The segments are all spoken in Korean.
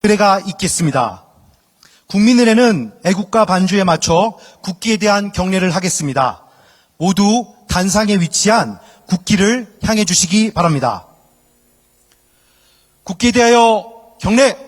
의례가 있겠습니다. 국민의례는 애국가 반주에 맞춰 국기에 대한 경례를 하겠습니다. 모두 단상에 위치한 국기를 향해 주시기 바랍니다. 국기에 대하여 경례!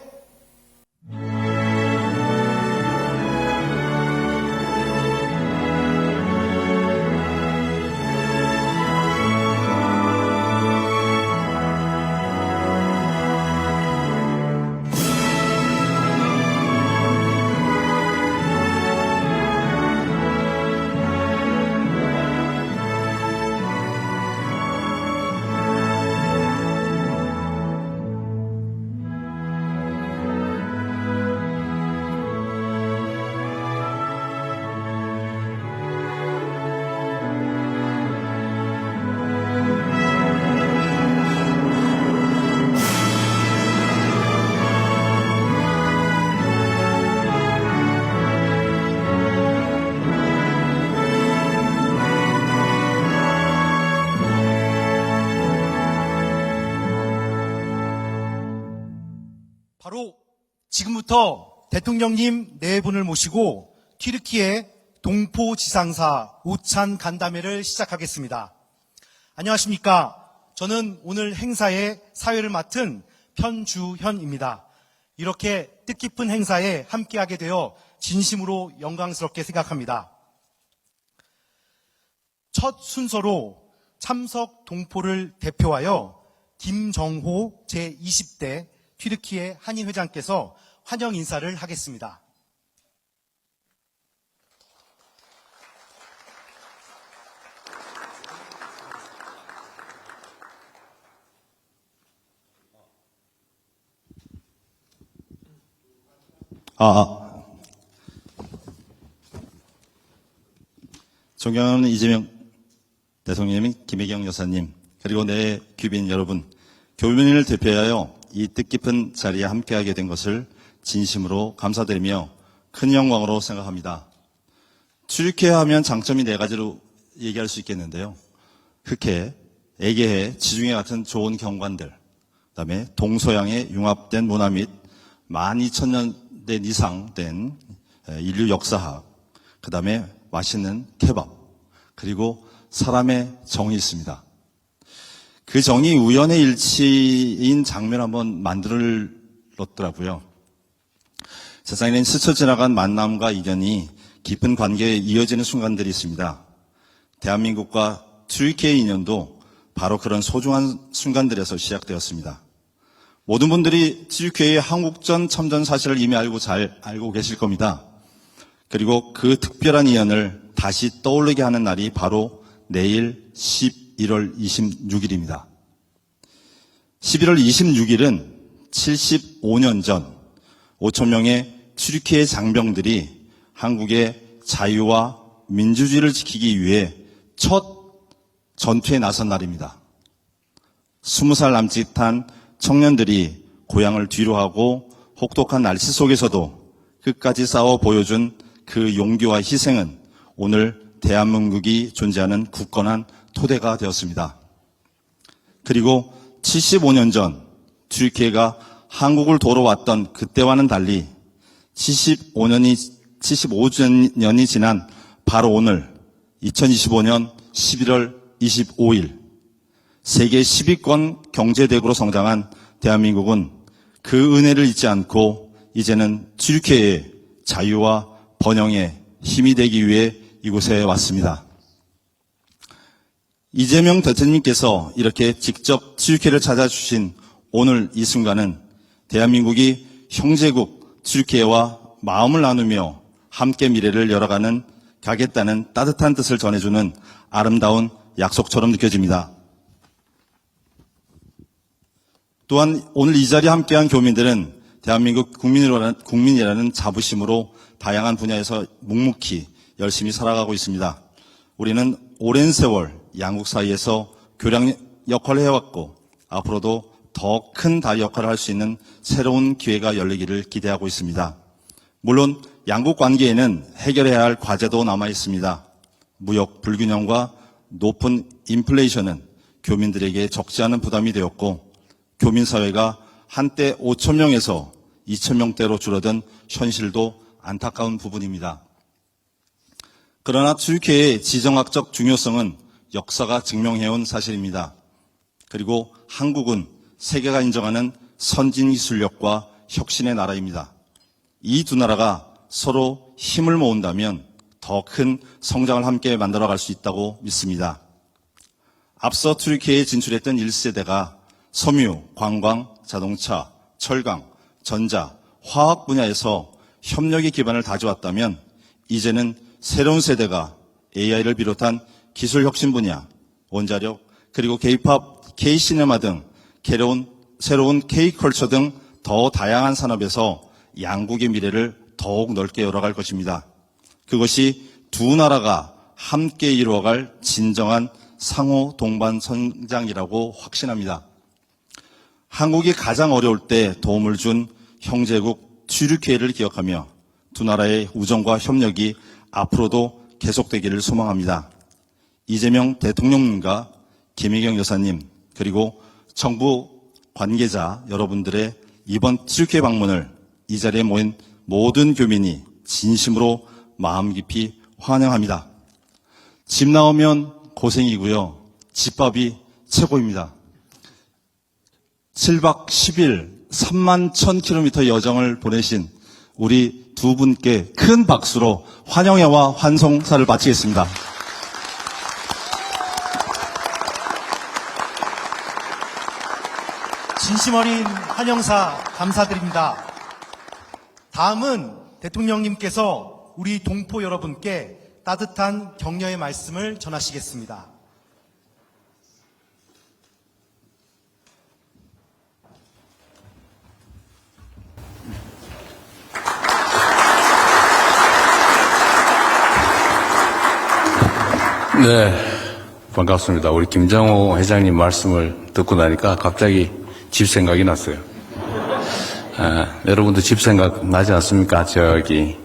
바로 지금부터 대통령님 네 분을 모시고 튀르키예 동포지상사 오찬 간담회를 시작하겠습니다. 안녕하십니까. 저는 오늘 행사의 사회를 맡은 편주현입니다. 이렇게 뜻깊은 행사에 함께하게 되어 진심으로 영광스럽게 생각합니다. 첫 순서로 참석 동포를 대표하여 김정호 제20대 튀르키예 한인회장께서 환영 인사를 하겠습니다. 존경하는 이재명 대통령님, 김혜경 여사님, 그리고 내 귀빈 여러분, 교민을 대표하여 이 뜻깊은 자리에 함께하게 된 것을 진심으로 감사드리며 큰 영광으로 생각합니다. 튀르키예 하면 장점이 네 가지로 얘기할 수 있겠는데요. 흑해, 애계해, 지중해 같은 좋은 경관들, 그다음에 동서양의 융합된 문화 및 12,000년 이상 된 인류 역사학, 그다음에 맛있는 케밥, 그리고 사람의 정이 있습니다. 그 정이 우연의 일치인 장면 한번 만들었더라고요. 세상에는 스쳐 지나간 만남과 인연이 깊은 관계에 이어지는 순간들이 있습니다. 대한민국과 튀르키예의 인연도 바로 그런 소중한 순간들에서 시작되었습니다. 모든 분들이 튀르키예의 한국전 참전 사실을 이미 잘 알고 계실 겁니다. 그리고 그 특별한 인연을 다시 떠올리게 하는 날이 바로 내일 11월 26일입니다. 11월 26일은 75년 전 5,000명의 튀르키예 장병들이 한국의 자유와 민주주의를 지키기 위해 첫 전투에 나선 날입니다. 20살 남짓한 청년들이 고향을 뒤로하고 혹독한 날씨 속에서도 끝까지 싸워 보여준 그 용기와 희생은 오늘 대한민국이 존재하는 굳건한 토대가 되었습니다. 그리고 75년 전 튀르키예가 한국을 도러 왔던 그때와는 달리 75년이 75주년이 지난 바로 오늘 2025년 11월 25일 세계 10위권 경제대국으로 성장한 대한민국은 그 은혜를 잊지 않고 이제는 튀르키예의 자유와 번영에 힘이 되기 위해 이곳에 왔습니다. 이재명 대통령님께서 이렇게 직접 튀르키예를 찾아주신 오늘 이 순간은 대한민국이 형제국 튀르키예와 마음을 나누며 함께 미래를 열어가는 가겠다는 따뜻한 뜻을 전해주는 아름다운 약속처럼 느껴집니다. 또한 오늘 이 자리에 함께한 교민들은 대한민국 국민이라는 자부심으로 다양한 분야에서 묵묵히 열심히 살아가고 있습니다. 우리는 오랜 세월 양국 사이에서 교량 역할을 해왔고 앞으로도 더 큰 다리 역할을 할 수 있는 새로운 기회가 열리기를 기대하고 있습니다. 물론 양국 관계에는 해결해야 할 과제도 남아 있습니다. 무역 불균형과 높은 인플레이션은 교민들에게 적지 않은 부담이 되었고 교민사회가 한때 5,000명에서 2,000명대로 줄어든 현실도 안타까운 부분입니다. 그러나 튀르키예의 지정학적 중요성은 역사가 증명해온 사실입니다. 그리고 한국은 세계가 인정하는 선진기술력과 혁신의 나라입니다. 이 두 나라가 서로 힘을 모은다면 더 큰 성장을 함께 만들어갈 수 있다고 믿습니다. 앞서 튀르키예에 진출했던 1세대가 섬유, 관광, 자동차, 철강, 전자, 화학 분야에서 협력의 기반을 다져왔다면 이제는 새로운 세대가 AI를 비롯한 기술 혁신 분야, 원자력, 그리고 K-팝, K-시네마 등 새로운 K-컬처 등 더 다양한 산업에서 양국의 미래를 더욱 넓게 열어갈 것입니다. 그것이 두 나라가 함께 이루어갈 진정한 상호 동반 성장이라고 확신합니다. 한국이 가장 어려울 때 도움을 준 형제국 튀르키예를 기억하며 두 나라의 우정과 협력이 앞으로도 계속되기를 소망합니다. 이재명 대통령님과 김혜경 여사님 그리고 정부 관계자 여러분들의 이번 튀르키예 방문을 이 자리에 모인 모든 교민이 진심으로 마음 깊이 환영합니다. 집 나오면 고생이고요. 집밥이 최고입니다. 7박 10일 3만 1000km 여정을 보내신 우리 두 분께 큰 박수로 환영회와 환송사를 바치겠습니다. 진심 어린 환영사 감사드립니다. 다음은 대통령님께서 우리 동포 여러분께 따뜻한 격려의 말씀을 전하시겠습니다. 네, 반갑습니다. 우리 김정호 회장님 말씀을 듣고 나니까 갑자기 집 생각이 났어요. 여러분도 집 생각 나지 않습니까? 저기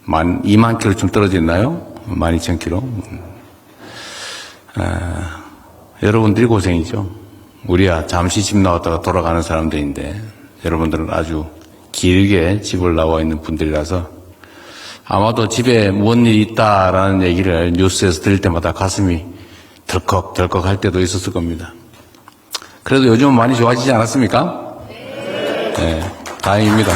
2만 킬로쯤 떨어져 있나요? 12,000킬로. 여러분들이 고생이죠. 우리야 잠시 집 나왔다가 돌아가는 사람들인데 여러분들은 아주 길게 집을 나와 있는 분들이라서 아마도 집에 뭔 일이 있다라는 얘기를 뉴스에서 들을 때마다 가슴이 덜컥덜컥 할 때도 있었을 겁니다. 그래도 요즘은 많이 좋아지지 않았습니까? 네, 다행입니다.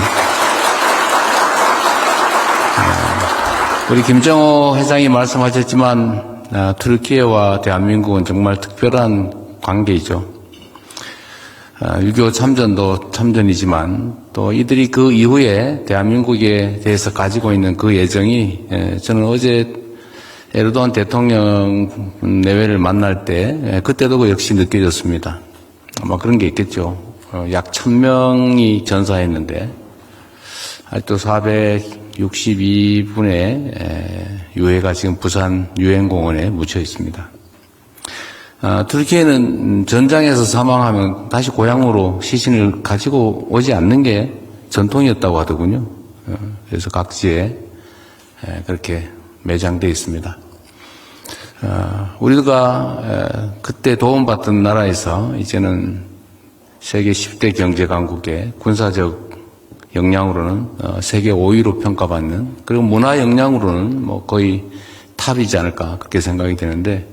우리 김정호 회장이 말씀하셨지만 튀르키예와 대한민국은 정말 특별한 관계이죠. 6.25 참전도 참전이지만 또 이들이 그 이후에 대한민국에 대해서 가지고 있는 그 애정이 저는 어제 에르도안 대통령 내외를 만날 때 그때도 그 역시 느껴졌습니다. 아마 그런 게 있겠죠. 약 1000명이 전사했는데 아직도 462분의 유해가 지금 부산 유엔공원에 묻혀 있습니다. 튀르키예는 전장에서 사망하면 다시 고향으로 시신을 가지고 오지 않는 게 전통이었다고 하더군요. 그래서 각지에 그렇게 매장되어 있습니다. 우리가 그때 도움받던 나라에서 이제는 세계 10대 경제 강국의 군사적 역량으로는 세계 5위로 평가받는, 그리고 문화 역량으로는 뭐 거의 탑이지 않을까 그렇게 생각이 되는데,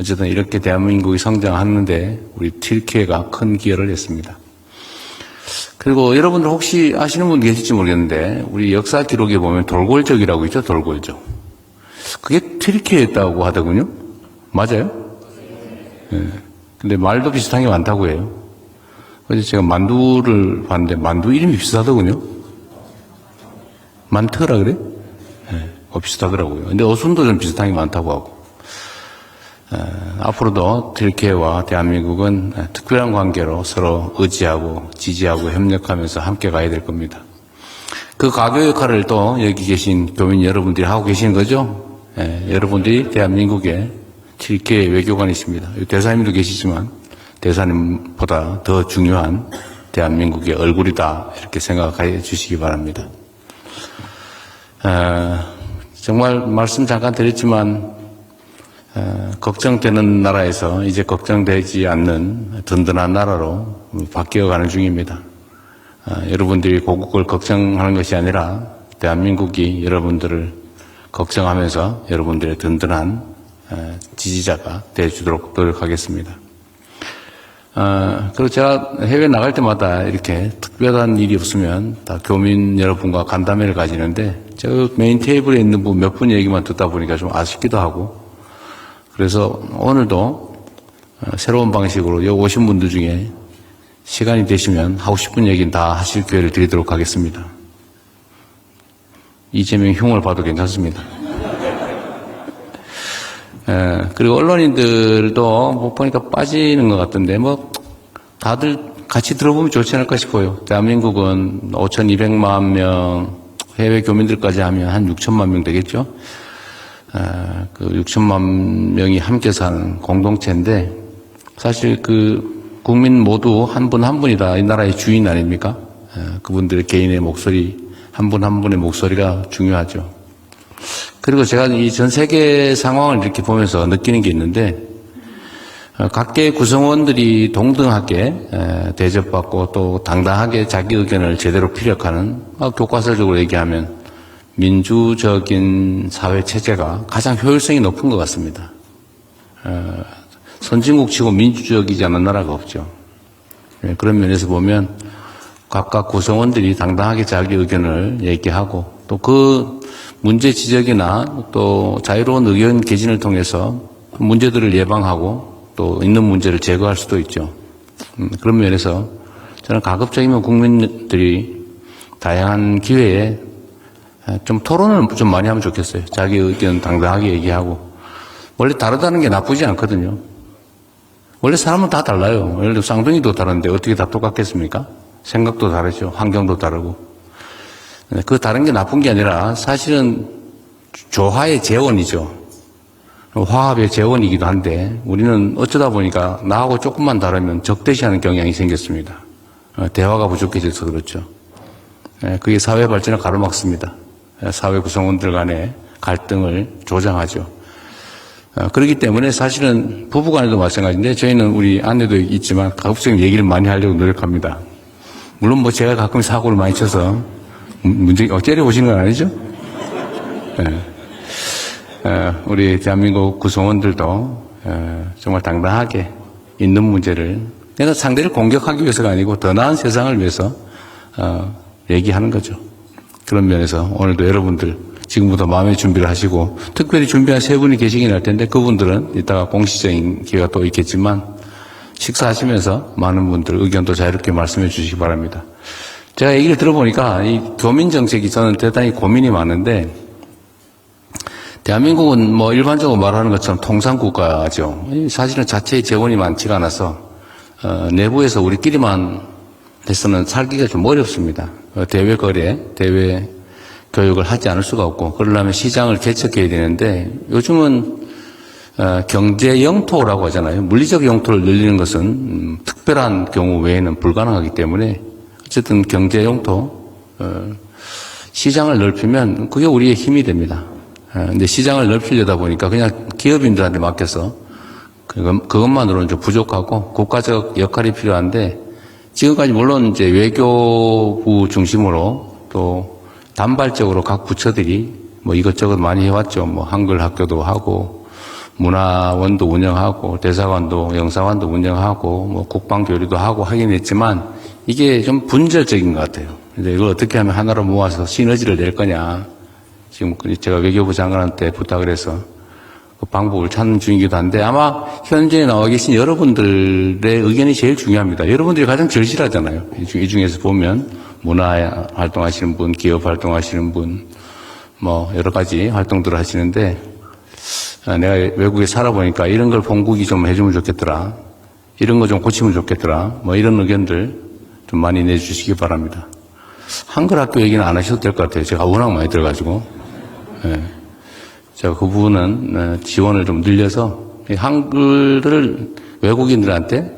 어쨌든 이렇게 대한민국이 성장하는데 우리 튀르키예가 큰 기여를 했습니다. 그리고 여러분들 혹시 아시는 분 계실지 모르겠는데, 우리 역사 기록에 보면 돌골적이라고 있죠. 돌골적. 그게 튀르키예였다고 하더군요. 맞아요? 네. 근데 말도 비슷한 게 많다고 해요. 그래서 제가 만두를 봤는데 만두 이름이 비슷하더군요. 만트라 그래? 네. 비슷하더라고요. 근데 어순도 좀 비슷한 게 많다고 하고. 앞으로도 튀르키예와 대한민국은 특별한 관계로 서로 의지하고 지지하고 협력하면서 함께 가야 될 겁니다. 그 가교 역할을 또 여기 계신 교민 여러분들이 하고 계시는 거죠? 여러분들이 대한민국의 튀르키예 외교관이십니다. 대사님도 계시지만 대사님보다 더 중요한 대한민국의 얼굴이다, 이렇게 생각해 주시기 바랍니다. 정말 말씀 잠깐 드렸지만 걱정되는 나라에서 이제 걱정되지 않는 든든한 나라로 바뀌어가는 중입니다. 여러분들이 고국을 걱정하는 것이 아니라 대한민국이 여러분들을 걱정하면서 여러분들의 든든한 지지자가 되어주도록 노력하겠습니다. 그리고 제가 해외 나갈 때마다 이렇게 특별한 일이 없으면 다 교민 여러분과 간담회를 가지는데, 제가 메인 테이블에 있는 분 몇 분 얘기만 듣다 보니까 좀 아쉽기도 하고, 그래서 오늘도 새로운 방식으로 여기 오신 분들 중에 시간이 되시면 하고 싶은 얘기는 다 하실 기회를 드리도록 하겠습니다. 이재명 흉을 봐도 괜찮습니다. 그리고 언론인들도 못 보니까 빠지는 것 같던데, 뭐 다들 같이 들어보면 좋지 않을까 싶어요. 대한민국은 5,200만 명, 해외 교민들까지 하면 한 6천만 명 되겠죠. 그 6천만 명이 함께 사는 공동체인데, 사실 그 국민 모두 한 분 한 분이 다 이 나라의 주인 아닙니까? 그분들의 개인의 목소리, 한 분 한 분의 목소리가 중요하죠. 그리고 제가 이 전 세계 상황을 이렇게 보면서 느끼는 게 있는데, 각계 구성원들이 동등하게 대접받고 또 당당하게 자기 의견을 제대로 피력하는, 교과서적으로 얘기하면 민주적인 사회 체제가 가장 효율성이 높은 것 같습니다. 선진국 치고 민주적이지 않은 나라가 없죠. 그런 면에서 보면 각각 구성원들이 당당하게 자기 의견을 얘기하고, 또 그 문제 지적이나 또 자유로운 의견 개진을 통해서 문제들을 예방하고 또 있는 문제를 제거할 수도 있죠. 그런 면에서 저는 가급적이면 국민들이 다양한 기회에 좀 토론을 좀 많이 하면 좋겠어요. 자기 의견 당당하게 얘기하고. 원래 다르다는 게 나쁘지 않거든요. 원래 사람은 다 달라요. 예를 들어 쌍둥이도 다른데 어떻게 다 똑같겠습니까? 생각도 다르죠. 환경도 다르고. 그 다른 게 나쁜 게 아니라 사실은 조화의 재원이죠. 화합의 재원이기도 한데, 우리는 어쩌다 보니까 나하고 조금만 다르면 적대시하는 경향이 생겼습니다. 대화가 부족해져서 그렇죠. 그게 사회 발전을 가로막습니다. 사회 구성원들 간의 갈등을 조장하죠. 그렇기 때문에 사실은 부부간에도 마찬가지인데, 저희는 우리 아내도 있지만 가급적 얘기를 많이 하려고 노력합니다. 물론 뭐 제가 가끔 사고를 많이 쳐서 문제 째려보시는 건 아니죠? 우리 대한민국 구성원들도 정말 당당하게 있는 문제를, 그냥 상대를 공격하기 위해서가 아니고 더 나은 세상을 위해서 얘기하는 거죠. 그런 면에서 오늘도 여러분들 지금부터 마음의 준비를 하시고, 특별히 준비한 세 분이 계시긴 할 텐데 그분들은 이따가 공식적인 기회가 또 있겠지만 식사하시면서 많은 분들 의견도 자유롭게 말씀해 주시기 바랍니다. 제가 얘기를 들어보니까 이 교민 정책이 저는 대단히 고민이 많은데, 대한민국은 뭐 일반적으로 말하는 것처럼 통상국가죠. 사실은 자체의 재원이 많지가 않아서 내부에서 우리끼리만 해서는 살기가 좀 어렵습니다. 대외 거래, 대외 교육을 하지 않을 수가 없고, 그러려면 시장을 개척해야 되는데, 요즘은 경제 영토라고 하잖아요. 물리적 영토를 늘리는 것은 특별한 경우 외에는 불가능하기 때문에 어쨌든 경제 영토, 시장을 넓히면 그게 우리의 힘이 됩니다. 근데 시장을 넓히려다 보니까 그냥 기업인들한테 맡겨서 그것만으로는 좀 부족하고 국가적 역할이 필요한데, 지금까지 물론 이제 외교부 중심으로 또 단발적으로 각 부처들이 뭐 이것저것 많이 해왔죠. 뭐 한글 학교도 하고 문화원도 운영하고 대사관도 영사관도 운영하고 뭐 국방교류도 하고 하긴 했지만 이게 좀 분절적인 것 같아요. 이제 이걸 어떻게 하면 하나로 모아서 시너지를 낼 거냐. 지금 제가 외교부 장관한테 부탁을 해서 그 방법을 찾는 중이기도 한데 아마 현재 나와 계신 여러분들의 의견이 제일 중요합니다. 여러분들이 가장 절실하잖아요. 이 중에서 보면 문화 활동하시는 분, 기업 활동하시는 분, 뭐 여러 가지 활동들을 하시는데 내가 외국에 살아보니까 이런 걸 본국이 좀 해주면 좋겠더라. 이런 거 좀 고치면 좋겠더라. 뭐 이런 의견들 좀 많이 내주시기 바랍니다. 한글 학교 얘기는 안 하셔도 될 것 같아요. 제가 워낙 많이 들어가지고. 네. 제가 그 부분은 지원을 좀 늘려서 한글을 외국인들한테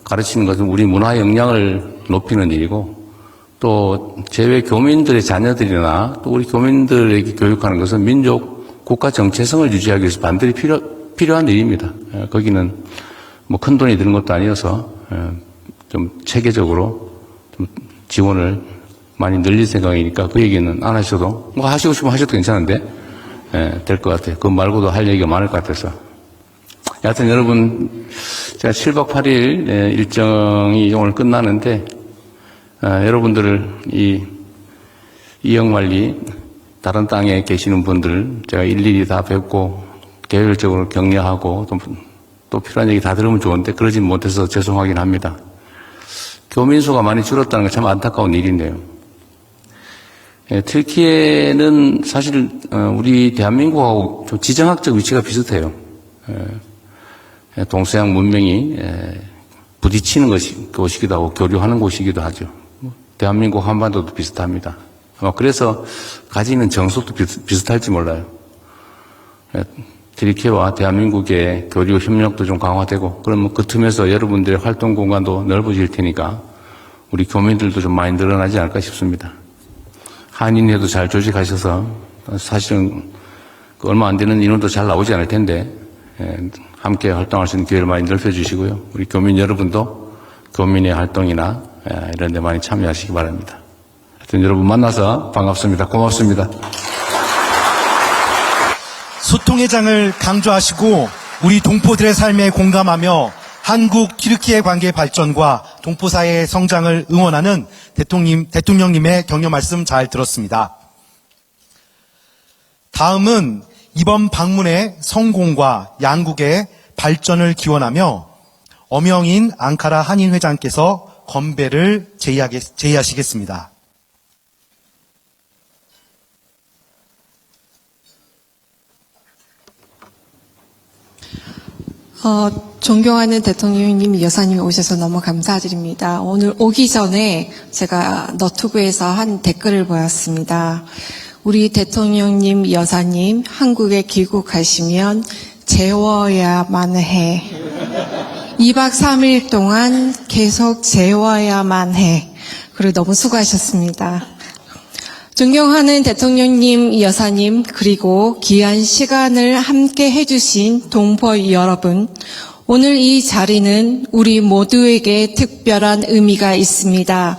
가르치는 것은 우리 문화 역량을 높이는 일이고 또 제외 교민들의 자녀들이나 또 우리 교민들에게 교육하는 것은 민족 국가 정체성을 유지하기 위해서 반드시 필요한 일입니다. 거기는 뭐 큰 돈이 드는 것도 아니어서 좀 체계적으로 좀 지원을 많이 늘릴 생각이니까 그 얘기는 안 하셔도 뭐 하시고 싶으면 하셔도 괜찮은데 될 것 같아요. 그거 말고도 할 얘기가 많을 것 같아서. 여하튼 여러분 제가 7박 8일 일정이 오늘 끝나는데 여러분들을 이영만리 다른 땅에 계시는 분들 제가 일일이 다 뵙고 개별적으로 격려하고 또 필요한 얘기 다 들으면 좋은데 그러진 못해서 죄송하긴 합니다. 교민 수가 많이 줄었다는 게 참 안타까운 일인데요. 터키에는 사실 우리 대한민국하고 좀 지정학적 위치가 비슷해요. 동서양 문명이 부딪히는 곳이기도 하고 교류하는 곳이기도 하죠. 대한민국 한반도도 비슷합니다. 그래서 가지는 정석도 비슷할지 몰라요. 터키와 대한민국의 교류 협력도 좀 강화되고 그러면 그 틈에서 여러분들의 활동 공간도 넓어질 테니까 우리 교민들도 좀 많이 늘어나지 않을까 싶습니다. 한인회도 잘 조직하셔서 사실은 얼마 안 되는 인원도 잘 나오지 않을 텐데 함께 활동할 수 있는 기회를 많이 넓혀주시고요. 우리 교민 여러분도 교민의 활동이나 이런 데 많이 참여하시기 바랍니다. 하여튼 여러분 만나서 반갑습니다. 고맙습니다. 소통의 장을 강조하시고 우리 동포들의 삶에 공감하며 한국 튀르키예 관계 발전과 동포 사회의 성장을 응원하는 대통령님의 격려 말씀 잘 들었습니다. 다음은 이번 방문의 성공과 양국의 발전을 기원하며 엄영인 앙카라 한인회장께서 건배를 제의하시겠습니다. 존경하는 대통령님, 여사님 오셔서 너무 감사드립니다. 오늘 오기 전에 제가 너튜브에서 한 댓글을 보았습니다. 우리 대통령님, 여사님, 한국에 귀국하시면 재워야만 해. 2박 3일 동안 계속 재워야만 해. 그리고 너무 수고하셨습니다. 존경하는 대통령님, 여사님, 그리고 귀한 시간을 함께 해주신 동포 여러분, 오늘 이 자리는 우리 모두에게 특별한 의미가 있습니다.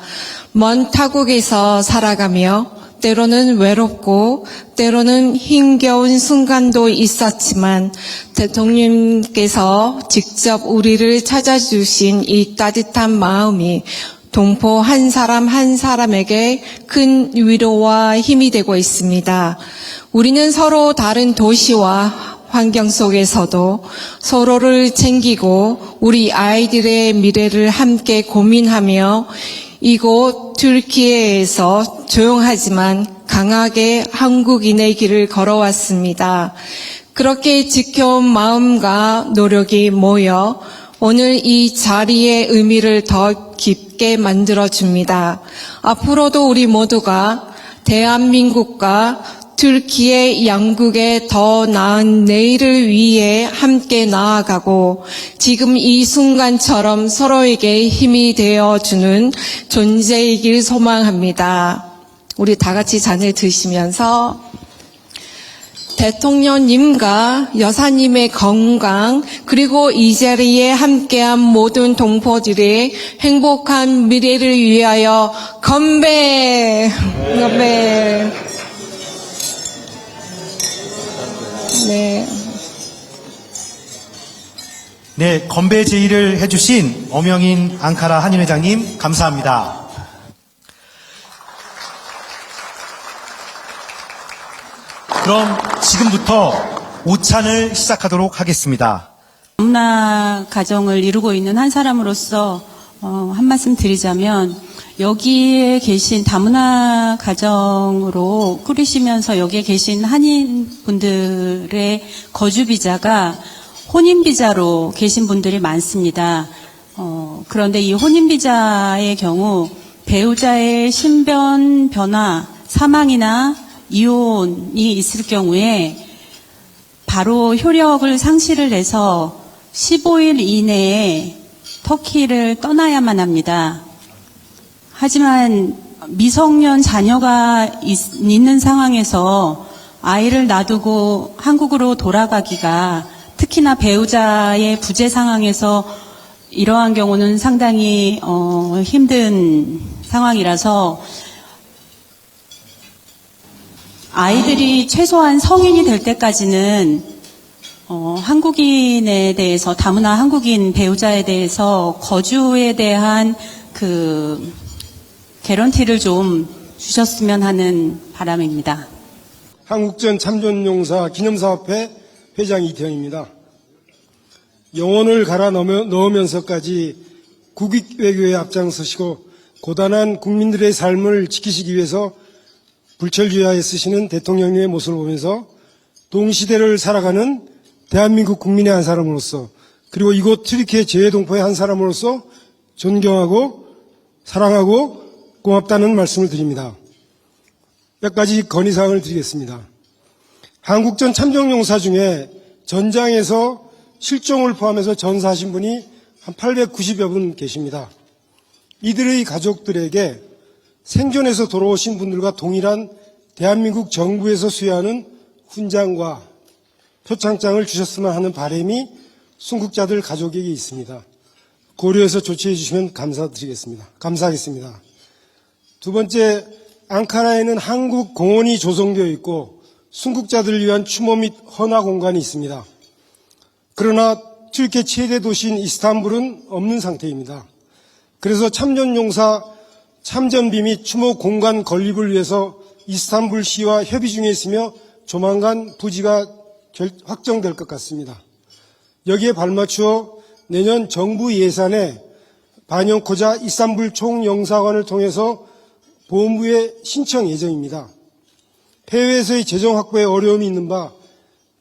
먼 타국에서 살아가며 때로는 외롭고 때로는 힘겨운 순간도 있었지만 대통령님께서 직접 우리를 찾아주신 이 따뜻한 마음이 동포 한 사람 한 사람에게 큰 위로와 힘이 되고 있습니다. 우리는 서로 다른 도시와 환경 속에서도 서로를 챙기고 우리 아이들의 미래를 함께 고민하며 이곳 튀르키예에서 조용하지만 강하게 한국인의 길을 걸어왔습니다. 그렇게 지켜온 마음과 노력이 모여 오늘 이 자리의 의미를 더 깊게 만들어줍니다. 앞으로도 우리 모두가 대한민국과 튀르키예 양국의 더 나은 내일을 위해 함께 나아가고 지금 이 순간처럼 서로에게 힘이 되어주는 존재이길 소망합니다. 우리 다 같이 잔을 드시면서 대통령님과 여사님의 건강, 그리고 이 자리에 함께한 모든 동포들의 행복한 미래를 위하여 건배! 건배! 네. 네, 건배 제의를 해주신 엄영인 앙카라 한인회장님 감사합니다. 그럼 지금부터 오찬을 시작하도록 하겠습니다. 다문화 가정을 이루고 있는 한 사람으로서 한 말씀 드리자면, 여기에 계신 다문화 가정으로 꾸리시면서 여기에 계신 한인분들의 거주비자가 혼인비자로 계신 분들이 많습니다. 그런데 이 혼인비자의 경우 배우자의 신변 변화, 사망이나 이혼이 있을 경우에 바로 효력을 상실을 해서 15일 이내에 터키를 떠나야만 합니다. 하지만 미성년 자녀가 있는 상황에서 아이를 놔두고 한국으로 돌아가기가, 특히나 배우자의 부재 상황에서 이러한 경우는 상당히 힘든 상황이라서 아이들이 최소한 성인이 될 때까지는 한국인에 대해서, 다문화 한국인 배우자에 대해서 거주에 대한 그 개런티를 좀 주셨으면 하는 바람입니다. 한국전 참전용사 기념사업회 회장 이태현입니다. 영혼을 갈아 넣으면서까지 국익 외교에 앞장서시고 고단한 국민들의 삶을 지키시기 위해서 불철주야에 쓰시는 대통령님의 모습을 보면서 동시대를 살아가는 대한민국 국민의 한 사람으로서, 그리고 이곳 튀르키예 재외동포의 한 사람으로서 존경하고 사랑하고 고맙다는 말씀을 드립니다. 몇 가지 건의사항을 드리겠습니다. 한국전 참전용사 중에 전장에서 실종을 포함해서 전사하신 분이 한 890여 분 계십니다. 이들의 가족들에게 생존해서 돌아오신 분들과 동일한 대한민국 정부에서 수여하는 훈장과 표창장을 주셨으면 하는 바람이 순국자들 가족에게 있습니다. 고려해서 조치해 주시면 감사하겠습니다. 두 번째, 앙카라에는 한국 공원이 조성되어 있고 순국자들을 위한 추모 및 헌화 공간이 있습니다. 그러나 튀르키예 최대 도시인 이스탄불은 없는 상태입니다. 그래서 참전용사 참전비 및 추모 공간 건립을 위해서 이스탄불 시와 협의 중에 있으며 조만간 부지가 확정될 것 같습니다. 여기에 발맞추어 내년 정부 예산에 반영코자 이스탄불 총영사관을 통해서 보훈부에 신청 예정입니다. 해외에서의 재정 확보에 어려움이 있는 바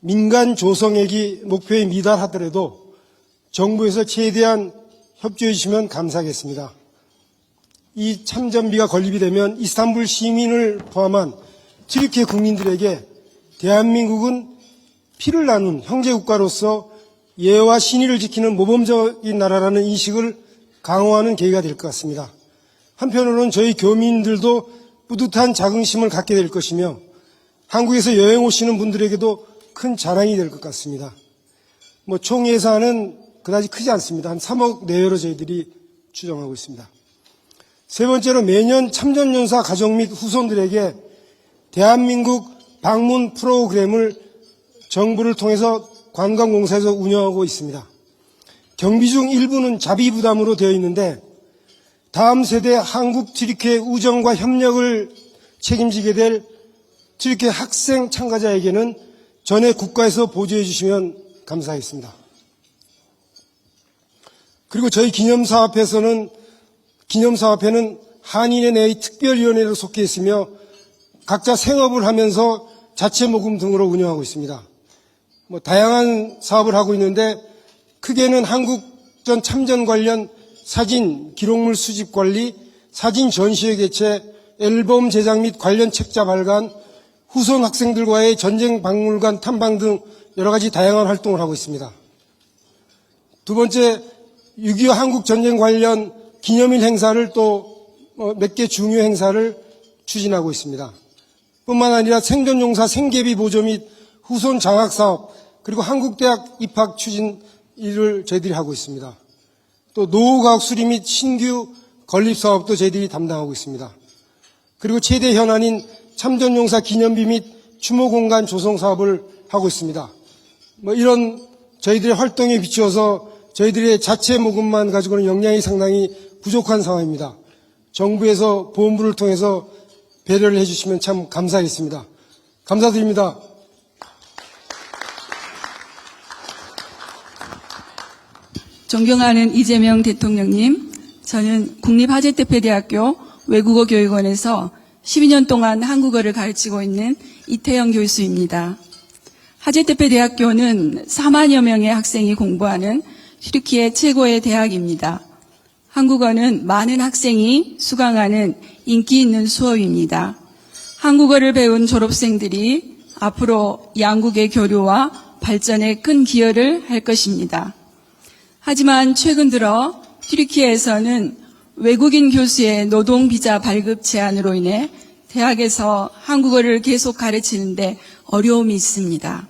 민간 조성액이 목표에 미달하더라도 정부에서 최대한 협조해 주시면 감사하겠습니다. 이 참전비가 건립이 되면 이스탄불 시민을 포함한 튀르키예 국민들에게 대한민국은 피를 나눈 형제국가로서 예와 신의를 지키는 모범적인 나라라는 인식을 강화하는 계기가 될 것 같습니다. 한편으로는 저희 교민들도 뿌듯한 자긍심을 갖게 될 것이며 한국에서 여행 오시는 분들에게도 큰 자랑이 될 것 같습니다. 총 예산은 그다지 크지 않습니다. 한 3억 내외로 저희들이 추정하고 있습니다. 세 번째로, 매년 참전용사 가족 및 후손들에게 대한민국 방문 프로그램을 정부를 통해서 관광공사에서 운영하고 있습니다. 경비 중 일부는 자비 부담으로 되어 있는데 다음 세대 한국 튀르키예 우정과 협력을 책임지게 될 튀르키예 학생 참가자에게는 전에 국가에서 보조해 주시면 감사하겠습니다. 그리고 저희 기념사업회는 한인회 내의 특별위원회로 속해 있으며 각자 생업을 하면서 자체 모금 등으로 운영하고 있습니다. 다양한 사업을 하고 있는데 크게는 한국전 참전 관련 사진, 기록물 수집 관리, 사진 전시회 개최, 앨범 제작 및 관련 책자 발간, 후손 학생들과의 전쟁 박물관 탐방 등 여러 가지 다양한 활동을 하고 있습니다. 두 번째, 6.25 한국 전쟁 관련 기념일 행사를 또 몇 개 중요 행사를 추진하고 있습니다. 뿐만 아니라 생존용사 생계비 보조 및 후손 장학 사업, 그리고 한국대학 입학 추진 일을 저희들이 하고 있습니다. 또 노후과학 수리 및 신규 건립 사업도 저희들이 담당하고 있습니다. 그리고 최대 현안인 참전용사 기념비 및 추모공간 조성 사업을 하고 있습니다. 이런 저희들의 활동에 비추어서 저희들의 자체 모금만 가지고는 역량이 상당히 부족한 상황입니다. 정부에서 보험부를 통해서 배려를 해주시면 참 감사하겠습니다. 감사드립니다. 존경하는 이재명 대통령님, 저는 국립하재태페대학교 외국어교육원에서 12년 동안 한국어를 가르치고 있는 이태영 교수입니다. 하재태페대학교는 4만여 명의 학생이 공부하는 튀르키예 최고의 대학입니다. 한국어는 많은 학생이 수강하는 인기 있는 수업입니다. 한국어를 배운 졸업생들이 앞으로 양국의 교류와 발전에 큰 기여를 할 것입니다. 하지만 최근 들어 튀르키예에서는 외국인 교수의 노동 비자 발급 제한으로 인해 대학에서 한국어를 계속 가르치는데 어려움이 있습니다.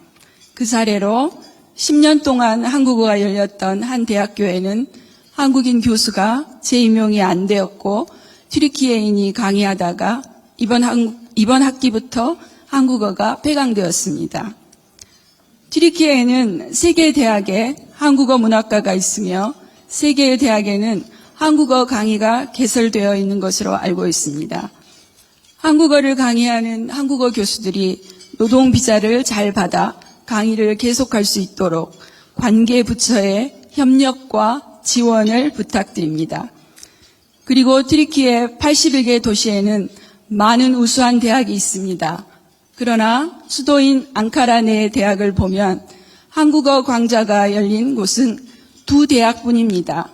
그 사례로 10년 동안 한국어가 열렸던 한 대학교에는 한국인 교수가 재임용이 안 되었고 튀르키예인이 강의하다가 이번 학기부터 한국어가 폐강되었습니다. 튀르키예에는 3개의 대학에 한국어 문학과가 있으며 3개의 대학에는 한국어 강의가 개설되어 있는 것으로 알고 있습니다. 한국어를 강의하는 한국어 교수들이 노동 비자를 잘 받아 강의를 계속할 수 있도록 관계 부처의 협력과 지원을 부탁드립니다. 그리고 튀르키예 81개 도시에는 많은 우수한 대학이 있습니다. 그러나 수도인 앙카라 내의 대학을 보면 한국어 강좌가 열린 곳은 2대학뿐입니다.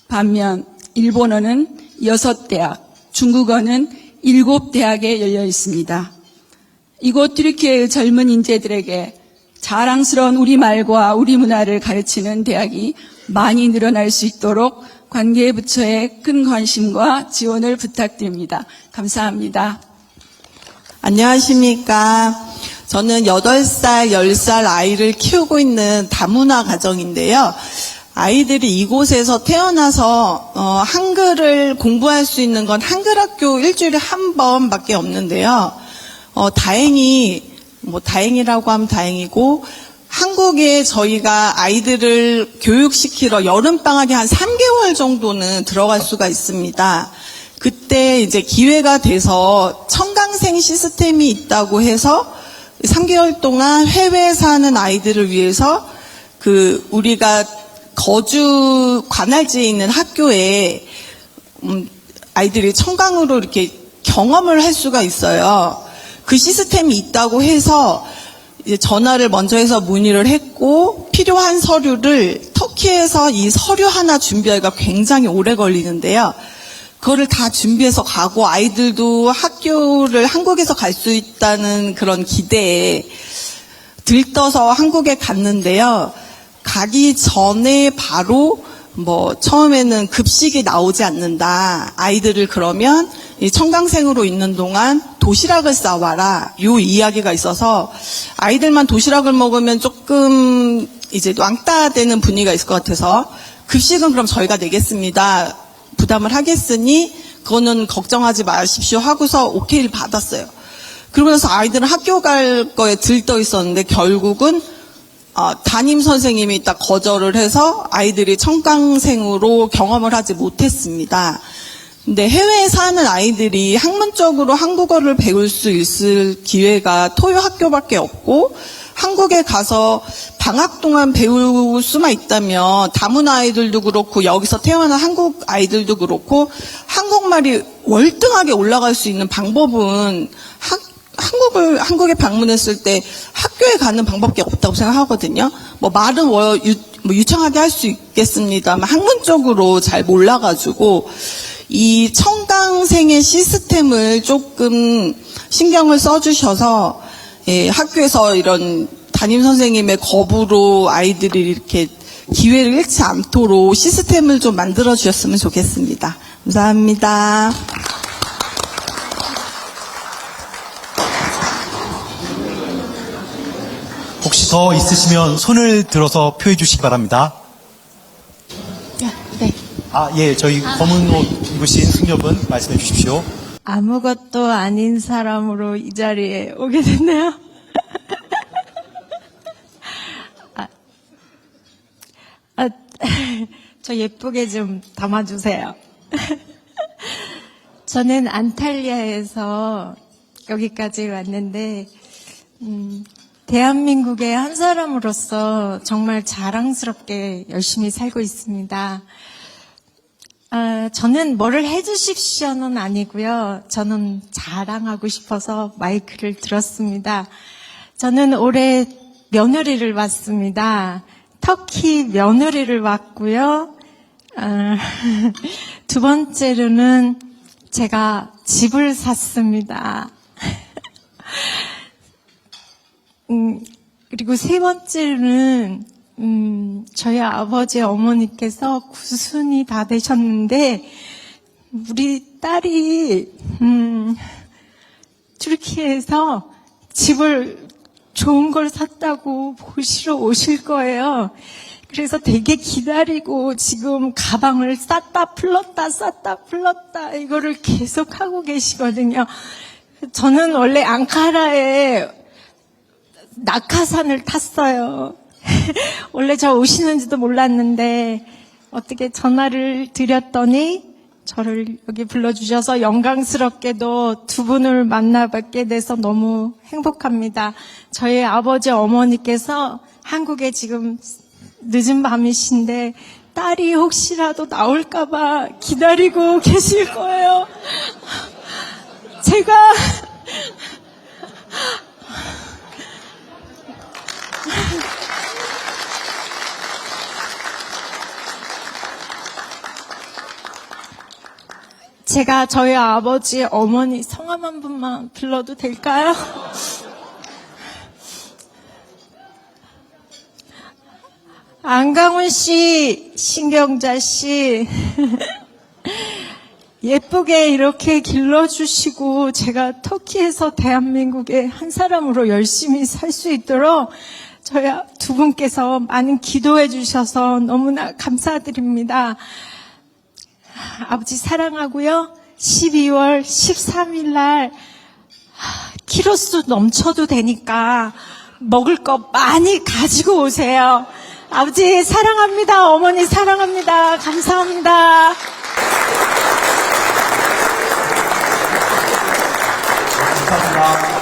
반면 일본어는 6대학, 중국어는 7대학에 열려 있습니다. 이곳 튀르키예의 젊은 인재들에게 자랑스러운 우리말과 우리 문화를 가르치는 대학이 많이 늘어날 수 있도록 관계부처의 큰 관심과 지원을 부탁드립니다. 감사합니다. 안녕하십니까. 저는 8살, 10살 아이를 키우고 있는 다문화 가정인데요. 아이들이 이곳에서 태어나서 한글을 공부할 수 있는 건 한글학교 일주일에 한 번밖에 없는데요. 다행이라고 하면 다행이고, 한국에 저희가 아이들을 교육시키러 여름방학에 한 3개월 정도는 들어갈 수가 있습니다. 그때 이제 기회가 돼서 청강생 시스템이 있다고 해서 3개월 동안 해외에 사는 아이들을 위해서 우리가 거주 관할지에 있는 학교에 아이들이 청강으로 이렇게 경험을 할 수가 있어요. 그 시스템이 있다고 해서 이제 전화를 먼저 해서 문의를 했고, 필요한 서류를 터키에서 이 서류 하나 준비하기가 굉장히 오래 걸리는데요. 그거를 다 준비해서 가고 아이들도 학교를 한국에서 갈 수 있다는 그런 기대에 들떠서 한국에 갔는데요. 가기 전에 바로 처음에는 급식이 나오지 않는다. 아이들을 그러면 이 청강생으로 있는 동안 도시락을 싸와라. 요 이야기가 있어서 아이들만 도시락을 먹으면 조금 이제 왕따 되는 분위기가 있을 것 같아서 급식은 그럼 저희가 내겠습니다. 부담을 하겠으니 그거는 걱정하지 마십시오 하고서 오케이를 받았어요. 그러면서 아이들은 학교 갈 거에 들떠 있었는데 결국은 담임 선생님이 딱 거절을 해서 아이들이 청강생으로 경험을 하지 못했습니다. 근데 해외에 사는 아이들이 학문적으로 한국어를 배울 수 있을 기회가 토요 학교밖에 없고, 한국에 가서 방학 동안 배울 수만 있다면 다문화 아이들도 그렇고 여기서 태어난 한국 아이들도 그렇고 한국말이 월등하게 올라갈 수 있는 방법은 한국에 방문했을 때 학교에 가는 방법밖에 없다고 생각하거든요. 말은 유창하게 할 수 있겠습니다만 학문적으로 잘 몰라가지고 이 청강생의 시스템을 조금 신경을 써주셔서 학교에서 이런 담임 선생님의 거부로 아이들이 이렇게 기회를 잃지 않도록 시스템을 좀 만들어 주셨으면 좋겠습니다. 감사합니다. 더 있으시면 손을 들어서 표해 주시기 바랍니다. 네. 예, 저희 검은 옷 입으신 승려분 말씀해 주십시오. 아무것도 아닌 사람으로 이 자리에 오게 됐네요. 저 예쁘게 좀 담아주세요. 저는 안탈리아에서 여기까지 왔는데, 대한민국의 한 사람으로서 정말 자랑스럽게 열심히 살고 있습니다. 저는 뭐를 해주십시오는 아니고요. 저는 자랑하고 싶어서 마이크를 들었습니다. 저는 올해 며느리를 왔습니다. 터키 며느리를 왔고요. 두 번째로는 제가 집을 샀습니다. 그리고 세 번째로는 저희 아버지 어머니께서 90이 다 되셨는데 우리 딸이 튀르키예에서 집을 좋은 걸 샀다고 보시러 오실 거예요. 그래서 되게 기다리고 지금 가방을 쌌다 풀렀다 이거를 계속 하고 계시거든요. 저는 원래 앙카라에 낙하산을 탔어요. 원래 저 오시는지도 몰랐는데 어떻게 전화를 드렸더니 저를 여기 불러주셔서 영광스럽게도 두 분을 만나뵙게 돼서 너무 행복합니다. 저희 아버지 어머니께서 한국에 지금 늦은 밤이신데 딸이 혹시라도 나올까봐 기다리고 계실 거예요. 제가 저희 아버지 어머니 성함 한 분만 불러도 될까요? 안강훈 씨, 신경자 씨, 예쁘게 이렇게 길러주시고 제가 터키에서 대한민국의 한 사람으로 열심히 살 수 있도록 저희 두 분께서 많은 기도해 주셔서 너무나 감사드립니다. 아버지 사랑하고요. 12월 13일 날 키로수 넘쳐도 되니까 먹을 거 많이 가지고 오세요. 아버지 사랑합니다. 어머니 사랑합니다. 감사합니다. 감사합니다.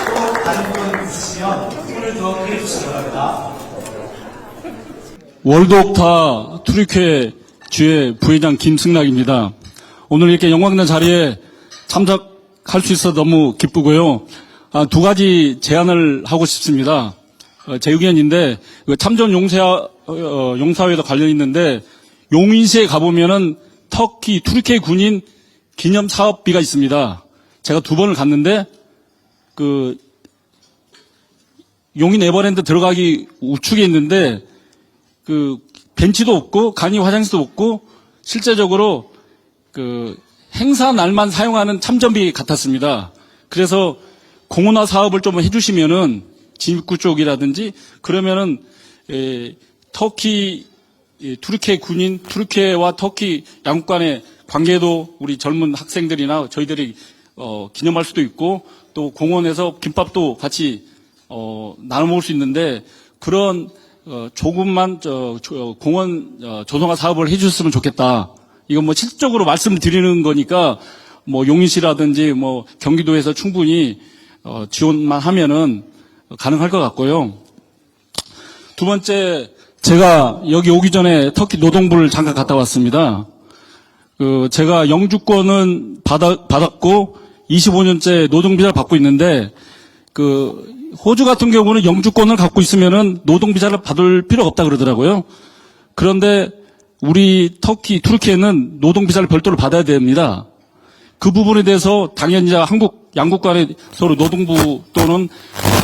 또 다른 분 있으시면 손을 들어 표해 주시기 바랍니다. 월드옥타 투르키예 주의 부회장 김승락입니다. 오늘 이렇게 영광된 자리에 참석할 수 있어 너무 기쁘고요. 두 가지 제안을 하고 싶습니다. 제 의견인데 참전 용사회도 관련 있는데 용인시에 가보면은 터키 투르키예 군인 기념 사업비가 있습니다. 제가 2번을 갔는데 용인 에버랜드 들어가기 우측에 있는데 벤치도 없고 간이 화장실도 없고 실제적으로 행사 날만 사용하는 참전비 같았습니다. 그래서 공원화 사업을 좀 해주시면은 진입구 쪽이라든지 그러면은 터키 투르키예 군인 투르키예와 터키 양국 간의 관계도 우리 젊은 학생들이나 저희들이 기념할 수도 있고 또 공원에서 김밥도 같이 나눠 먹을 수 있는데 그런 조금만 공원 조성화 사업을 해주셨으면 좋겠다. 이건 뭐 실질적으로 말씀을 드리는 거니까 뭐 용인시라든지 뭐 경기도에서 충분히 지원만 하면은 가능할 것 같고요. 두 번째, 제가 여기 오기 전에 터키 노동부를 잠깐 갔다 왔습니다. 제가 영주권은 받았고 25년째 노동비자를 받고 있는데 호주 같은 경우는 영주권을 갖고 있으면은 노동비자를 받을 필요가 없다 그러더라고요. 그런데 우리 터키, 투르키예는 노동비자를 별도로 받아야 됩니다. 그 부분에 대해서 당연히 양국 간에 서로 노동부 또는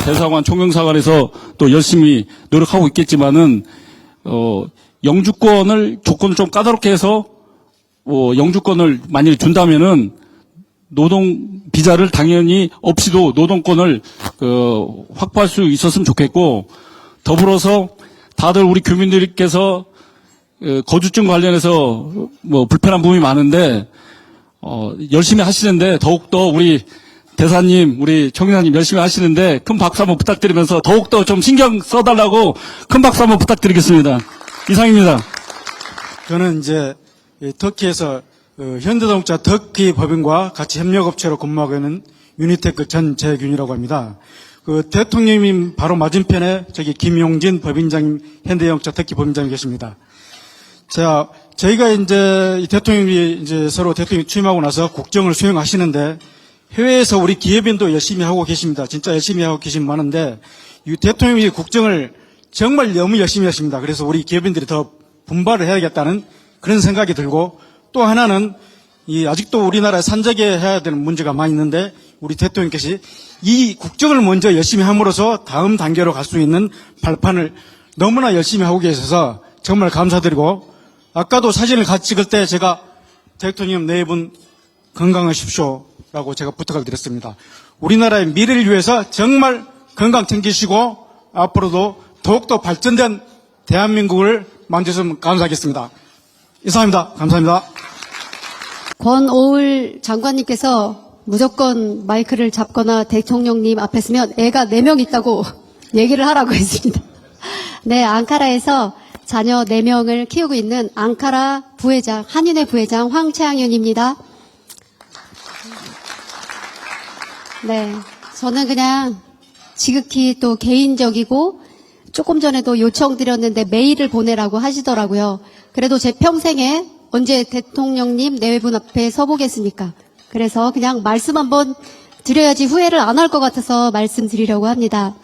대사관, 총영사관에서 또 열심히 노력하고 있겠지만은, 영주권을 조건을 좀 까다롭게 해서, 영주권을 만약에 준다면은, 노동 비자를 당연히 없이도 노동권을 확보할 수 있었으면 좋겠고 더불어서 다들 우리 교민들께서 거주증 관련해서 뭐 불편한 부분이 많은데 열심히 하시는데 더욱더 우리 대사님, 우리 총리님 열심히 하시는데 큰 박수 한번 부탁드리면서 더욱더 좀 신경 써달라고 큰 박수 한번 부탁드리겠습니다. 이상입니다. 저는 이제 터키에서 현대자동차 터키 법인과 같이 협력업체로 근무하고 있는 유니테크 전재균이라고 합니다. 그 대통령님 바로 맞은편에 저기 김용진 법인장님, 현대자동차 터키 법인장이 계십니다. 자, 저희가 이제 이 대통령이 이제 서로 대통령이 취임하고 나서 국정을 수행하시는데 해외에서 우리 기업인도 열심히 하고 계십니다. 진짜 열심히 하고 계신 많은데 이 대통령이 국정을 정말 너무 열심히 하십니다. 그래서 우리 기업인들이 더 분발을 해야겠다는 그런 생각이 들고 또 하나는 이 아직도 우리나라에 산적에 해야 되는 문제가 많이 있는데 우리 대통령께서 이 국정을 먼저 열심히 함으로써 다음 단계로 갈 수 있는 발판을 너무나 열심히 하고 계셔서 정말 감사드리고 아까도 사진을 같이 찍을 때 제가 대통령 네 분 건강하십시오라고 제가 부탁을 드렸습니다. 우리나라의 미래를 위해서 정말 건강 챙기시고 앞으로도 더욱더 발전된 대한민국을 만드셨으면 감사하겠습니다. 이상입니다. 감사합니다. 권오을 장관님께서 무조건 마이크를 잡거나 대통령님 앞에 서면 애가 4명 있다고 얘기를 하라고 했습니다. 네, 앙카라에서 자녀 4명을 키우고 있는 앙카라 부회장, 한윤회 부회장 황채양윤입니다. 네, 저는 그냥 지극히 또 개인적이고 조금 전에도 요청드렸는데 메일을 보내라고 하시더라고요. 그래도 제 평생에 언제 대통령님 내외분 앞에 서보겠습니까? 그래서 그냥 말씀 한번 드려야지 후회를 안 할 것 같아서 말씀드리려고 합니다.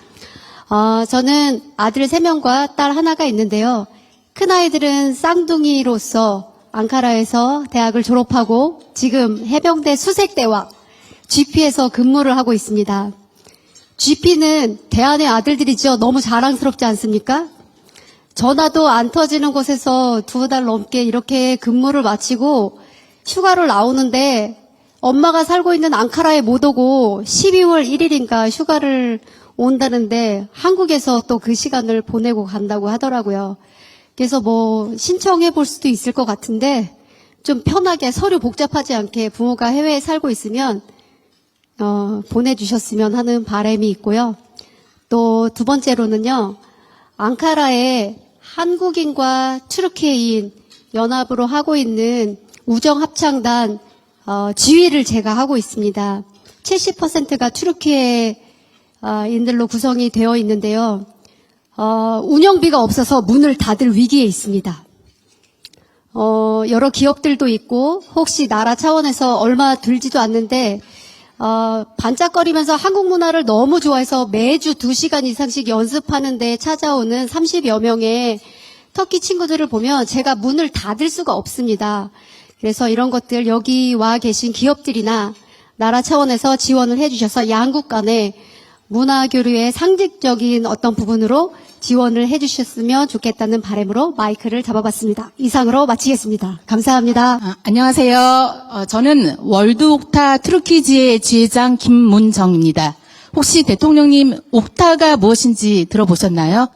저는 아들 3명과 딸 하나가 있는데요. 큰아이들은 쌍둥이로서 앙카라에서 대학을 졸업하고 지금 해병대 수색대와 GP에서 근무를 하고 있습니다. GP는 대한의 아들들이죠. 너무 자랑스럽지 않습니까? 전화도 안 터지는 곳에서 2달 넘게 이렇게 근무를 마치고 휴가를 나오는데 엄마가 살고 있는 앙카라에 못 오고 12월 1일인가 휴가를 온다는데 한국에서 또 그 시간을 보내고 간다고 하더라고요. 그래서 뭐 신청해 볼 수도 있을 것 같은데 좀 편하게 서류 복잡하지 않게 부모가 해외에 살고 있으면 보내주셨으면 하는 바람이 있고요. 또 두 번째로는요. 앙카라에 한국인과 튀르키예인 연합으로 하고 있는 우정합창단 지휘를 제가 하고 있습니다. 70%가 튀르키예인들로 구성이 되어 있는데요. 운영비가 없어서 문을 닫을 위기에 있습니다. 여러 기업들도 있고 혹시 나라 차원에서 얼마 들지도 않는데 반짝거리면서 한국 문화를 너무 좋아해서 매주 2시간 이상씩 연습하는데 찾아오는 30여 명의 터키 친구들을 보면 제가 문을 닫을 수가 없습니다. 그래서 이런 것들 여기 와 계신 기업들이나 나라 차원에서 지원을 해주셔서 양국 간의 문화교류의 상징적인 어떤 부분으로 지원을 해주셨으면 좋겠다는 바람으로 마이크를 잡아봤습니다. 이상으로 마치겠습니다. 감사합니다. 안녕하세요. 저는 월드옥타 트루키지의 지회장 김문정입니다. 혹시 대통령님 옥타가 무엇인지 들어보셨나요?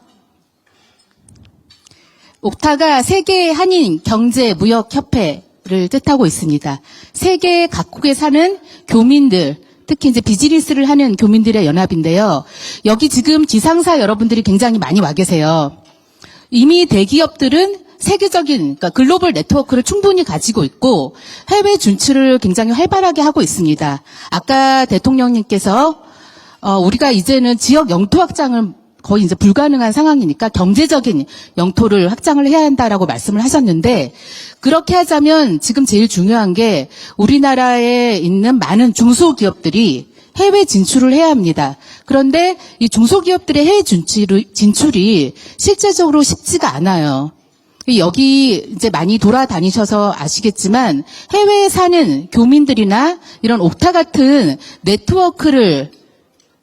옥타가 세계 한인 경제 무역 협회를 뜻하고 있습니다. 세계 각국에 사는 교민들, 특히 이제 비즈니스를 하는 교민들의 연합인데요. 여기 지금 지상사 여러분들이 굉장히 많이 와 계세요. 이미 대기업들은 세계적인, 그러니까 글로벌 네트워크를 충분히 가지고 있고 해외 진출을 굉장히 활발하게 하고 있습니다. 아까 대통령님께서 우리가 이제는 지역 영토 확장을 거의 이제 불가능한 상황이니까 경제적인 영토를 확장을 해야 한다라고 말씀을 하셨는데 그렇게 하자면 지금 제일 중요한 게 우리나라에 있는 많은 중소기업들이 해외 진출을 해야 합니다. 그런데 이 중소기업들의 해외 진출이 실제적으로 쉽지가 않아요. 여기 이제 많이 돌아다니셔서 아시겠지만 해외에 사는 교민들이나 이런 옥타 같은 네트워크를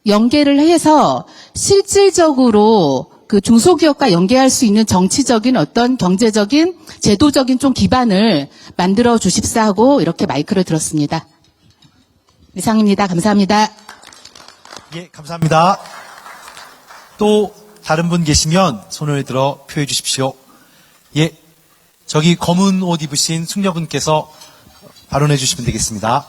연계를 해서 실질적으로 그 중소기업과 연계할 수 있는 정치적인 어떤 경제적인 제도적인 좀 기반을 만들어 주십사 하고 이렇게 마이크를 들었습니다. 이상입니다. 감사합니다. 예, 감사합니다. 또 다른 분 계시면 손을 들어 표해 주십시오. 예, 저기 검은 옷 입으신 숙녀분께서 발언해 주시면 되겠습니다.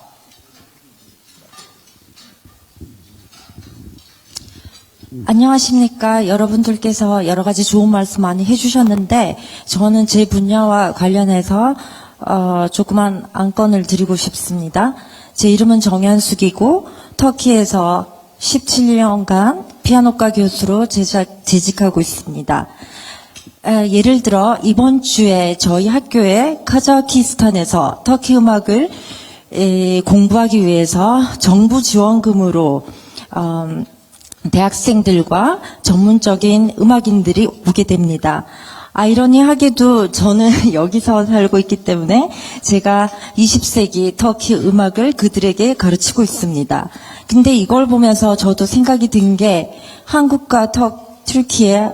안녕하십니까. 여러분들께서 여러 가지 좋은 말씀 많이 해주셨는데 저는 제 분야와 관련해서 조그만 안건을 드리고 싶습니다. 제 이름은 정현숙이고 터키에서 17년간 피아노과 교수로 재직하고 있습니다. 예를 들어 이번 주에 저희 학교에 카자흐스탄에서 터키 음악을 공부하기 위해서 정부 지원금으로 대학생들과 전문적인 음악인들이 오게 됩니다. 아이러니하게도 저는 여기서 살고 있기 때문에 제가 20세기 터키 음악을 그들에게 가르치고 있습니다. 근데 이걸 보면서 저도 생각이 든 게 한국과 튀르키예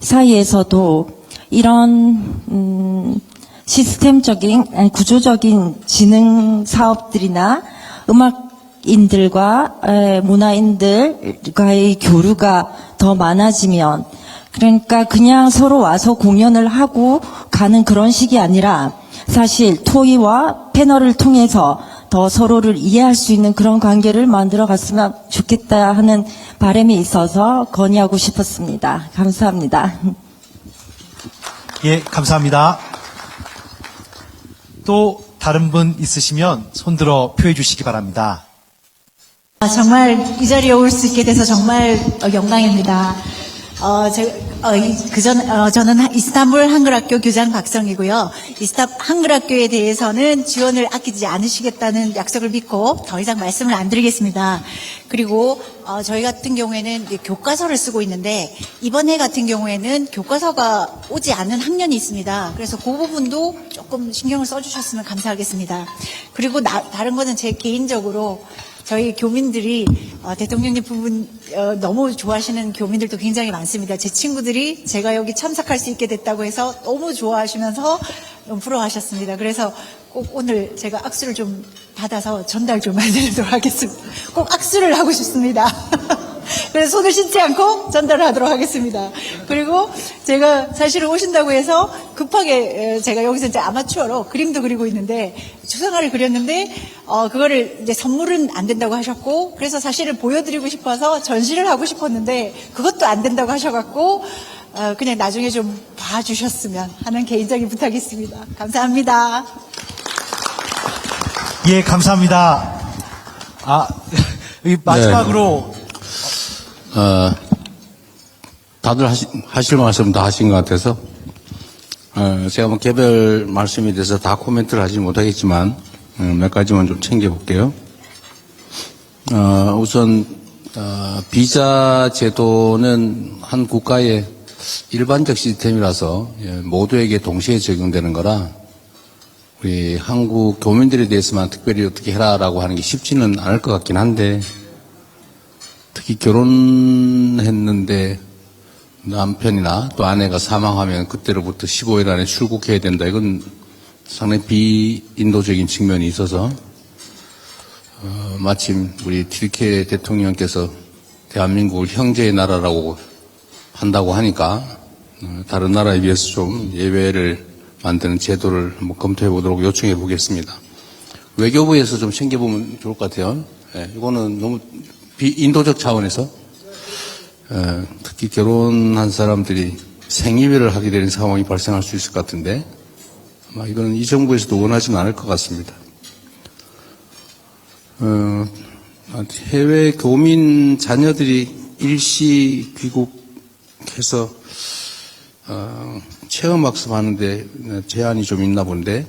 사이에서도 이런 시스템적인 구조적인 지능 사업들이나 음악인들과 문화인들과의 교류가 더 많아지면, 그러니까 그냥 서로 와서 공연을 하고 가는 그런 식이 아니라 사실 토의와 패널을 통해서 더 서로를 이해할 수 있는 그런 관계를 만들어 갔으면 좋겠다 하는 바람이 있어서 건의하고 싶었습니다. 감사합니다. 예, 감사합니다. 또 다른 분 있으시면 손들어 표해 주시기 바랍니다. 정말 이 자리에 올 수 있게 돼서 정말 영광입니다. 저는 이스탄불 한글학교 교장 박성이고요. 한글학교에 대해서는 지원을 아끼지 않으시겠다는 약속을 믿고 더 이상 말씀을 안 드리겠습니다. 그리고 저희 같은 경우에는 교과서를 쓰고 있는데 이번 해 같은 경우에는 교과서가 오지 않은 학년이 있습니다. 그래서 그 부분도 조금 신경을 써주셨으면 감사하겠습니다. 그리고 다른 거는 제 개인적으로 저희 교민들이 대통령님 부분 너무 좋아하시는 교민들도 굉장히 많습니다. 제 친구들이 제가 여기 참석할 수 있게 됐다고 해서 너무 좋아하시면서 너무 부러워하셨습니다. 그래서 꼭 오늘 제가 악수를 좀 받아서 전달 좀 해드리도록 하겠습니다. 꼭 악수를 하고 싶습니다. 그래서 손을 씻지 않고 전달을 하도록 하겠습니다. 그리고 제가 사실은 오신다고 해서 급하게 제가 여기서 이제 아마추어로 그림도 그리고 있는데 추상화를 그렸는데 그거를 이제 선물은 안 된다고 하셨고, 그래서 사실은 보여드리고 싶어서 전시를 하고 싶었는데 그것도 안 된다고 하셔갖고 그냥 나중에 좀 봐주셨으면 하는 개인적인 부탁이 있습니다. 감사합니다. 예, 감사합니다. 마지막으로 다들 하실 말씀 다 하신 것 같아서, 제가 뭐 개별 말씀에 대해서 다 코멘트를 하지 못하겠지만, 몇 가지만 좀 챙겨볼게요. 우선, 비자 제도는 한 국가의 일반적 시스템이라서 모두에게 동시에 적용되는 거라, 우리 한국 교민들에 대해서만 특별히 어떻게 해라라고 하는 게 쉽지는 않을 것 같긴 한데, 특히 결혼했는데 남편이나 또 아내가 사망하면 그때로부터 15일 안에 출국해야 된다. 이건 상당히 비인도적인 측면이 있어서 마침 우리 튀르키예 대통령께서 대한민국을 형제의 나라라고 한다고 하니까 다른 나라에 비해서 좀 예외를 만드는 제도를 한번 검토해 보도록 요청해 보겠습니다. 외교부에서 좀 챙겨보면 좋을 것 같아요. 이거는 너무 비인도적 차원에서 특히 결혼한 사람들이 생이별을 하게 되는 상황이 발생할 수 있을 것 같은데 아마 이거는 이 정부에서도 원하지는 않을 것 같습니다. 해외 교민 자녀들이 일시 귀국해서 체험학습하는데 제한이 좀 있나 본데,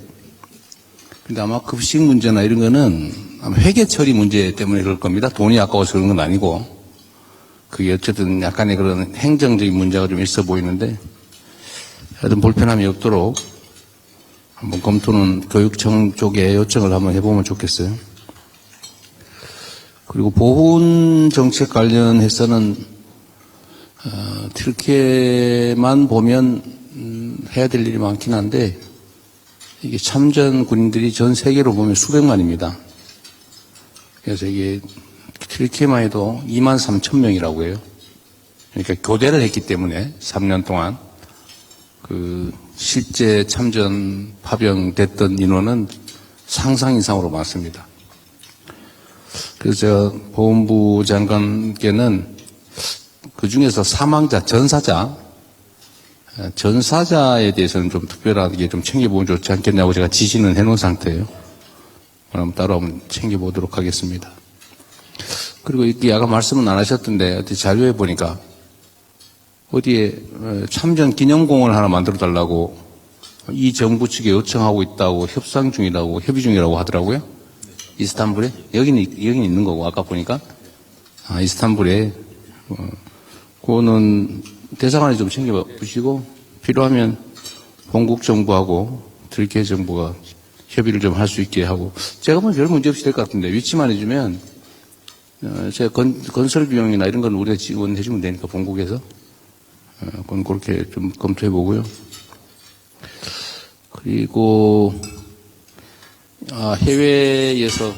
근데 아마 급식 문제나 이런 거는 아마 회계 처리 문제 때문에 그럴 겁니다. 돈이 아까워서 그런 건 아니고, 그게 어쨌든 약간의 그런 행정적인 문제가 좀 있어 보이는데, 하여튼 불편함이 없도록 한번 검토는 교육청 쪽에 요청을 한번 해보면 좋겠어요. 그리고 보훈 정책 관련해서는 튀르키예만 보면 해야 될 일이 많긴 한데, 이게 참전 군인들이 전 세계로 보면 수백만입니다. 그래서 이게 튀르키예만 해도 23,000명이라고 해요. 그러니까 교대를 했기 때문에 3년 동안 그 실제 참전 파병됐던 인원은 상상 이상으로 많습니다. 그래서 제가 보훈부 장관께는 그 중에서 사망자, 전사자에 대해서는 좀 특별하게 좀 챙겨보면 좋지 않겠냐고 제가 지시는 해놓은 상태예요. 그럼 따로 한번 챙겨보도록 하겠습니다. 그리고 이렇게 아까 말씀은 안 하셨던데 어디 자료에 보니까 어디에 참전 기념공원을 하나 만들어 달라고 이 정부 측에 요청하고 있다고 협상 중이라고 협의 중이라고 하더라고요. 이스탄불에 여기는 있는 거고 아까 보니까 이스탄불에 그거는 대사관에 좀 챙겨 보시고 필요하면 본국 정부하고 터키 정부가 협의를 좀 할 수 있게 하고 제가 보면 별 문제 없이 될 것 같은데 위치만 해주면 제가 건설 비용이나 이런 건 우리가 지원해 주면 되니까 본국에서 그건 그렇게 좀 검토해 보고요. 그리고 해외에서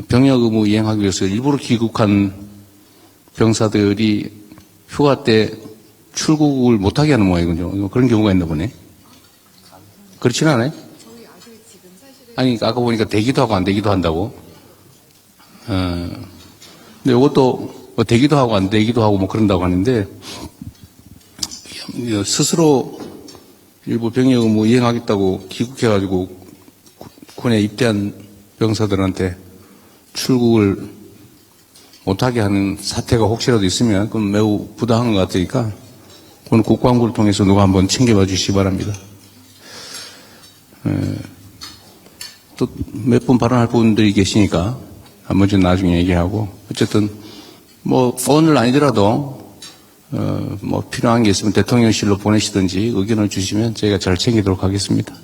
병역 의무 이행하기 위해서 일부러 귀국한 병사들이 휴가 때 출국을 못하게 하는 모양이군요. 그런 경우가 있나 보네. 그렇지는 않아요? 아니, 아까 보니까 되기도 하고 안 되기도 한다고. 근데 이것도 뭐 되기도 하고 안 되기도 하고 뭐 그런다고 하는데, 스스로 일부 병역 의무 이행하겠다고 귀국해가지고 군에 입대한 병사들한테 출국을 못하게 하는 사태가 혹시라도 있으면 그건 매우 부당한 것 같으니까 그건 국방부를 통해서 누가 한번 챙겨봐 주시기 바랍니다. 또 몇 분 발언할 분들이 계시니까 한번 좀 나중에 얘기하고 어쨌든 뭐 오늘 아니더라도 뭐 필요한 게 있으면 대통령실로 보내시든지 의견을 주시면 저희가 잘 챙기도록 하겠습니다.